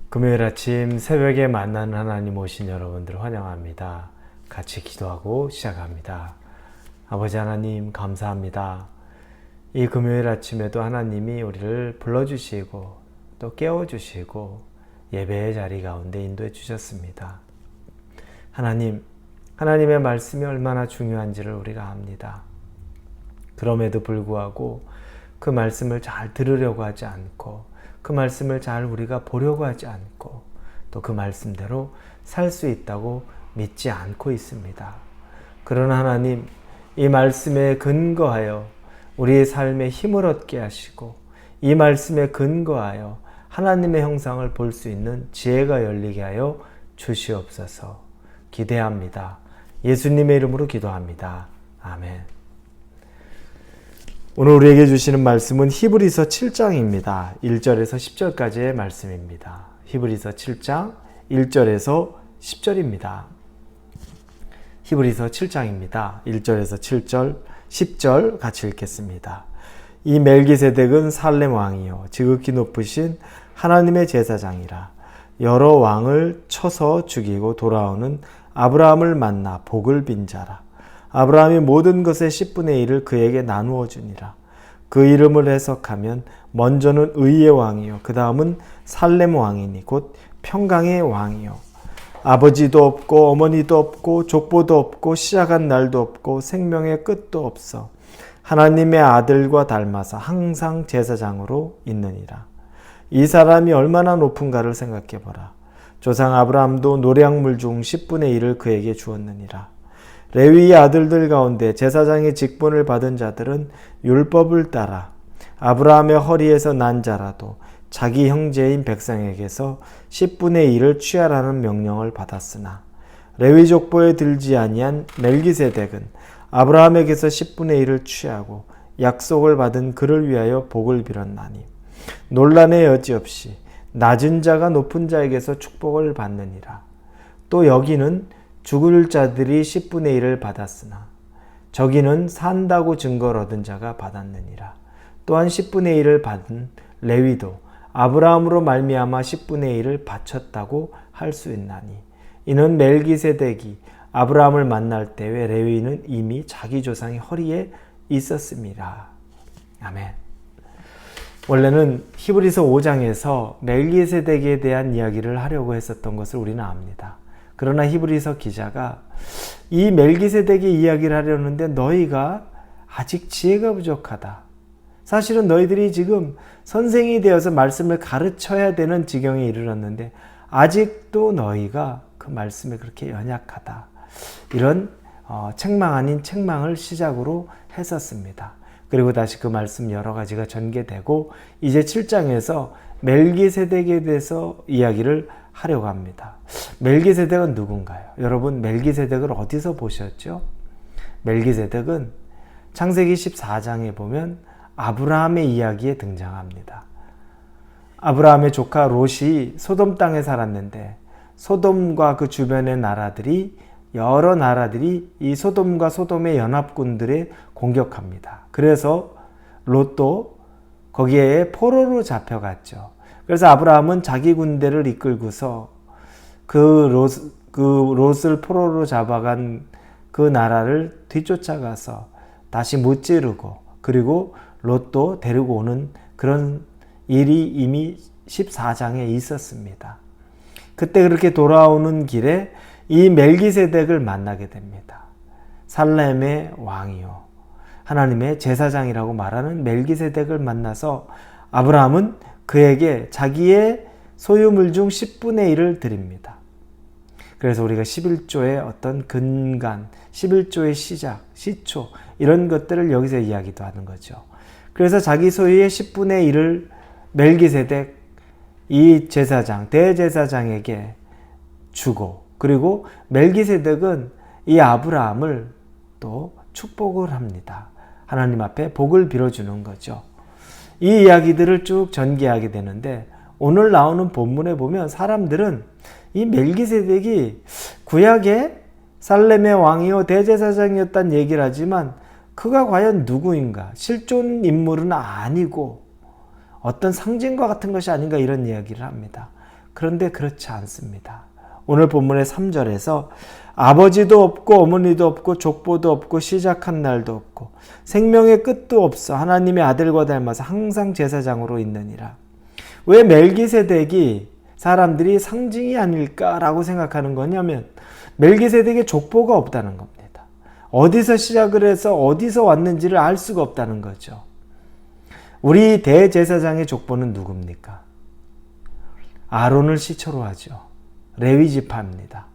금요일 아침 새벽에 만나는 하나님 오신 여러분들 환영합니다. 같이 기도하고 시작합니다. 아버지 하나님 감사합니다. 이 금요일 아침에도 하나님이 우리를 불러주시고 또 깨워주시고 예배의 자리 가운데 인도해 주셨습니다. 하나님, 하나님의 말씀이 얼마나 중요한지를 우리가 압니다. 그럼에도 불구하고 그 말씀을 잘 들으려고 하지 않고 그 말씀을 잘 우리가 보려고 하지 않고 또 그 말씀대로 살 수 있다고 믿지 않고 있습니다. 그러나 하나님, 이 말씀에 근거하여 우리의 삶에 힘을 얻게 하시고 이 말씀에 근거하여 하나님의 형상을 볼 수 있는 지혜가 열리게 하여 주시옵소서. 기대합니다. 예수님의 이름으로 기도합니다. 아멘. 오늘 우리에게 주시는 말씀은 히브리서 7장입니다. 1절에서 10절까지의 말씀입니다. 히브리서 7장 1절에서 10절입니다. 히브리서 7장입니다. 1절에서 7절, 10절 같이 읽겠습니다. 이 멜기세덱은 살렘 왕이요 지극히 높으신 하나님의 제사장이라. 여러 왕을 쳐서 죽이고 돌아오는 아브라함을 만나 복을 빈 자라. 아브라함이 모든 것의 10분의 1을 그에게 나누어 주니라. 그 이름을 해석하면 먼저는 의의 왕이요 그 다음은 살렘 왕이니 곧 평강의 왕이요 아버지도 없고 어머니도 없고 족보도 없고 시작한 날도 없고 생명의 끝도 없어 하나님의 아들과 닮아서 항상 제사장으로 있느니라. 이 사람이 얼마나 높은가를 생각해보라. 조상 아브라함도 노량물 중 10분의 1을 그에게 주었느니라. 레위의 아들들 가운데 제사장의 직분을 받은 자들은 율법을 따라 아브라함의 허리에서 난 자라도 자기 형제인 백성에게서 10분의 1을 취하라는 명령을 받았으나 레위 족보에 들지 아니한 멜기세덱은 아브라함에게서 10분의 1을 취하고 약속을 받은 그를 위하여 복을 빌었나니 논란의 여지 없이 낮은 자가 높은 자에게서 축복을 받느니라. 또 여기는 죽을 자들이 10분의 1을 받았으나 저기는 산다고 증거를 얻은 자가 받았느니라. 또한 10분의 1을 받은 레위도 아브라함으로 말미암아 10분의 1을 바쳤다고 할 수 있나니 이는 멜기세덱이 아브라함을 만날 때에 레위는 이미 자기 조상의 허리에 있었습니다. 아멘. 원래는 히브리서 5장에서 멜기세덱에 대한 이야기를 하려고 했었던 것을 우리는 압니다. 그러나 히브리서 기자가 이 멜기세덱의 이야기를 하려는데 너희가 아직 지혜가 부족하다. 사실은 너희들이 지금 선생이 되어서 말씀을 가르쳐야 되는 지경에 이르렀는데 아직도 너희가 그 말씀에 그렇게 연약하다. 이런 책망 아닌 책망을 시작으로 했었습니다. 그리고 다시 그 말씀 여러 가지가 전개되고 이제 7장에서 멜기세덱에 대해서 이야기를 하려고 합니다. 멜기세덱은 누군가요? 여러분, 멜기세덱을 어디서 보셨죠? 멜기세덱은 창세기 14장에 보면 아브라함의 이야기에 등장합니다. 아브라함의 조카 롯이 소돔 땅에 살았는데 소돔과 그 주변의 나라들이 여러 나라들이 이 소돔과 소돔의 연합군들에 공격합니다. 그래서 롯도 거기에 포로로 잡혀갔죠. 그래서 아브라함은 자기 군대를 이끌고서 그 롯을 포로로 잡아간 그 나라를 뒤쫓아가서 다시 무찌르고 그리고 롯도 데리고 오는 그런 일이 이미 14장에 있었습니다. 그때 그렇게 돌아오는 길에 이 멜기세덱을 만나게 됩니다. 살렘의 왕이요 하나님의 제사장이라고 말하는 멜기세덱을 만나서 아브라함은 그에게 자기의 소유물 중 10분의 1을 드립니다. 그래서 우리가 11조의 어떤 근간, 11조의 시작, 시초 이런 것들을 여기서 이야기도 하는 거죠. 그래서 자기 소유의 10분의 1을 멜기세덱 이 제사장, 대제사장에게 주고 그리고 멜기세덱은 이 아브라함을 또 축복을 합니다. 하나님 앞에 복을 빌어주는 거죠. 이 이야기들을 쭉 전개하게 되는데 오늘 나오는 본문에 보면 사람들은 이 멜기세덱이 구약의 살렘의 왕이요 대제사장이었다는 얘기를 하지만 그가 과연 누구인가? 실존 인물은 아니고 어떤 상징과 같은 것이 아닌가 이런 이야기를 합니다. 그런데 그렇지 않습니다. 오늘 본문의 3절에서 아버지도 없고 어머니도 없고 족보도 없고 시작한 날도 없고 생명의 끝도 없어 하나님의 아들과 닮아서 항상 제사장으로 있느니라. 왜 멜기세덱이 사람들이 상징이 아닐까라고 생각하는 거냐면 멜기세덱의 족보가 없다는 겁니다. 어디서 시작을 해서 어디서 왔는지를 알 수가 없다는 거죠. 우리 대제사장의 족보는 누굽니까? 아론을 시초로 하죠. 레위 지파입니다.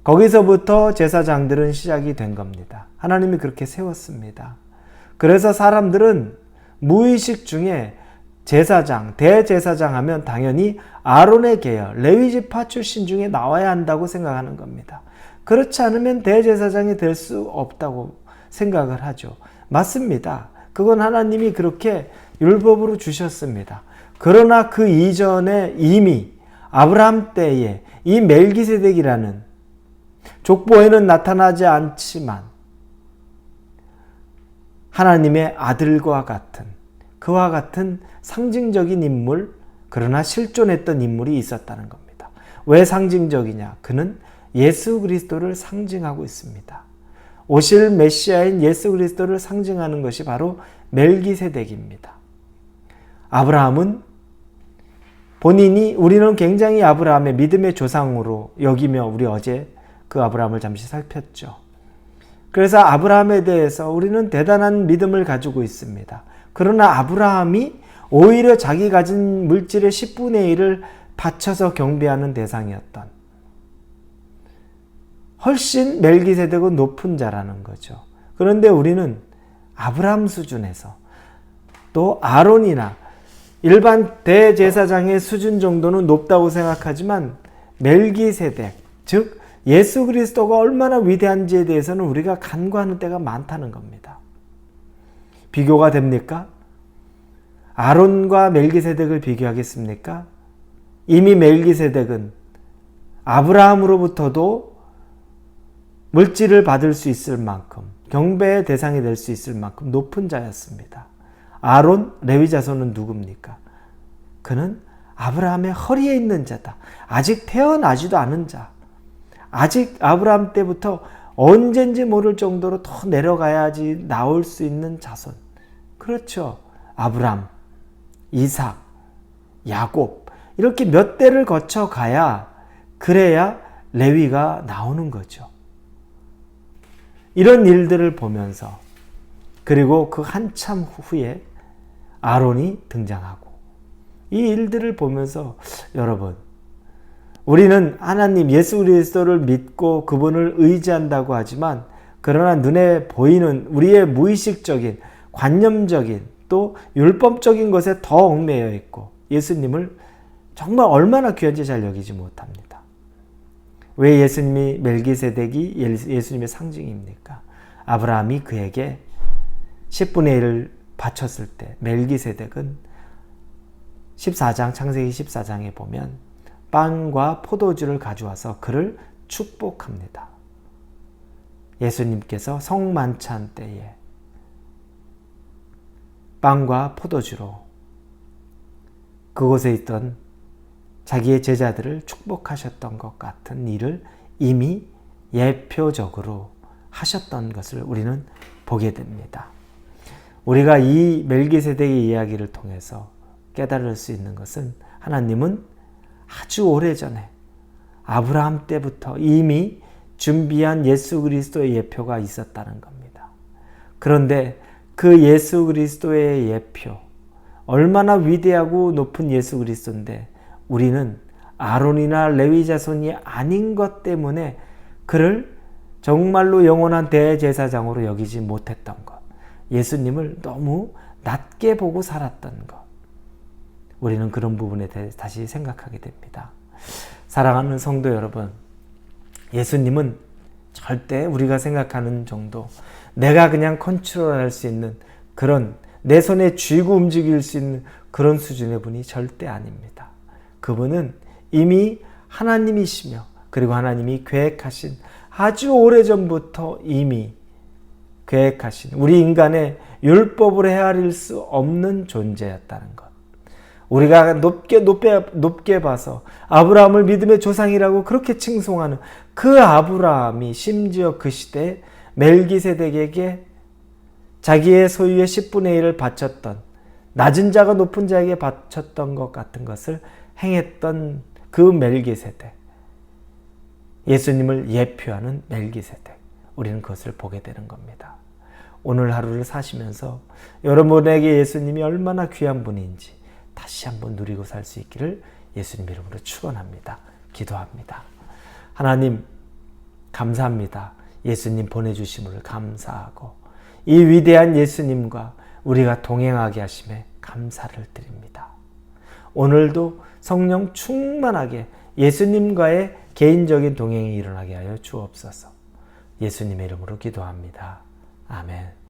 거기서부터 제사장들은 시작이 된 겁니다. 하나님이 그렇게 세웠습니다. 그래서 사람들은 무의식 중에 제사장, 대제사장 하면 당연히 아론의 계열, 레위 지파 출신 중에 나와야 한다고 생각하는 겁니다. 그렇지 않으면 대제사장이 될 수 없다고 생각을 하죠. 맞습니다. 그건 하나님이 그렇게 율법으로 주셨습니다. 그러나 그 이전에 이미 아브라함 때에 이 멜기세덱이라는 족보에는 나타나지 않지만 하나님의 아들과 같은 그와 같은 상징적인 인물, 그러나 실존했던 인물이 있었다는 겁니다. 왜 상징적이냐? 그는 예수 그리스도를 상징하고 있습니다. 오실 메시아인 예수 그리스도를 상징하는 것이 바로 멜기세덱입니다. 아브라함은 본인이 우리는 굉장히 아브라함의 믿음의 조상으로 여기며 우리 어제 그 아브라함을 잠시 살폈죠. 그래서 아브라함에 대해서 우리는 대단한 믿음을 가지고 있습니다. 그러나 아브라함이 오히려 자기 가진 물질의 10분의 1을 바쳐서 경배하는 대상이었던, 훨씬 멜기세덱은 높은 자라는 거죠. 그런데 우리는 아브라함 수준에서 또 아론이나 일반 대제사장의 수준 정도는 높다고 생각하지만 멜기세덱, 즉 예수 그리스도가 얼마나 위대한지에 대해서는 우리가 간과하는 때가 많다는 겁니다. 비교가 됩니까? 아론과 멜기세덱을 비교하겠습니까? 이미 멜기세덱은 아브라함으로부터도 물질을 받을 수 있을 만큼, 경배의 대상이 될 수 있을 만큼 높은 자였습니다. 아론, 레위 자손은 누굽니까? 그는 아브라함의 허리에 있는 자다. 아직 태어나지도 않은 자. 아직 아브라함 때부터 언젠지 모를 정도로 더 내려가야지 나올 수 있는 자손. 그렇죠. 아브람, 이삭, 야곱 이렇게 몇 대를 거쳐 가야, 그래야 레위가 나오는 거죠. 이런 일들을 보면서, 그리고 그 한참 후에 아론이 등장하고, 이 일들을 보면서 여러분, 우리는 하나님 예수 그리스도를 믿고 그분을 의지한다고 하지만, 그러나 눈에 보이는 우리의 무의식적인 관념적인 또 율법적인 것에 더 얽매여 있고 예수님을 정말 얼마나 귀한지 잘 여기지 못합니다. 왜 예수님이 멜기세덱이 예수님의 상징입니까? 아브라함이 그에게 10분의 1을 바쳤을 때 멜기세덱은 14장 창세기 14장에 보면 빵과 포도주를 가져와서 그를 축복합니다. 예수님께서 성만찬 때에 빵과 포도주로 그곳에 있던 자기의 제자들을 축복하셨던 것 같은 일을 이미 예표적으로 하셨던 것을 우리는 보게 됩니다. 우리가 이 멜기세덱의 이야기를 통해서 깨달을 수 있는 것은, 하나님은 아주 오래전에 아브라함 때부터 이미 준비한 예수 그리스도의 예표가 있었다는 겁니다. 그런데 그 예수 그리스도의 예표, 얼마나 위대하고 높은 예수 그리스도인데 우리는 아론이나 레위 자손이 아닌 것 때문에 그를 정말로 영원한 대제사장으로 여기지 못했던 것, 예수님을 너무 낮게 보고 살았던 것, 우리는 그런 부분에 대해 다시 생각하게 됩니다. 사랑하는 성도 여러분, 예수님은 절대 우리가 생각하는 정도, 내가 그냥 컨트롤할 수 있는 그런, 내 손에 쥐고 움직일 수 있는 그런 수준의 분이 절대 아닙니다. 그분은 이미 하나님이시며, 그리고 하나님이 계획하신, 아주 오래전부터 이미 계획하신, 우리 인간의 율법으로 헤아릴 수 없는 존재였다는 것. 우리가 높게 봐서 아브라함을 믿음의 조상이라고 그렇게 칭송하는 그 아브라함이 심지어 그 시대에 멜기세덱에게 자기의 소유의 10분의 1을 바쳤던, 낮은 자가 높은 자에게 바쳤던 것 같은 것을 행했던 그 멜기세덱, 예수님을 예표하는 멜기세덱, 우리는 그것을 보게 되는 겁니다. 오늘 하루를 사시면서 여러분에게 예수님이 얼마나 귀한 분인지 다시 한번 누리고 살 수 있기를 예수님 이름으로 축원합니다. 기도합니다. 하나님 감사합니다. 예수님 보내주심을 감사하고 이 위대한 예수님과 우리가 동행하게 하심에 감사를 드립니다. 오늘도 성령 충만하게 예수님과의 개인적인 동행이 일어나게 하여 주옵소서. 예수님의 이름으로 기도합니다. 아멘.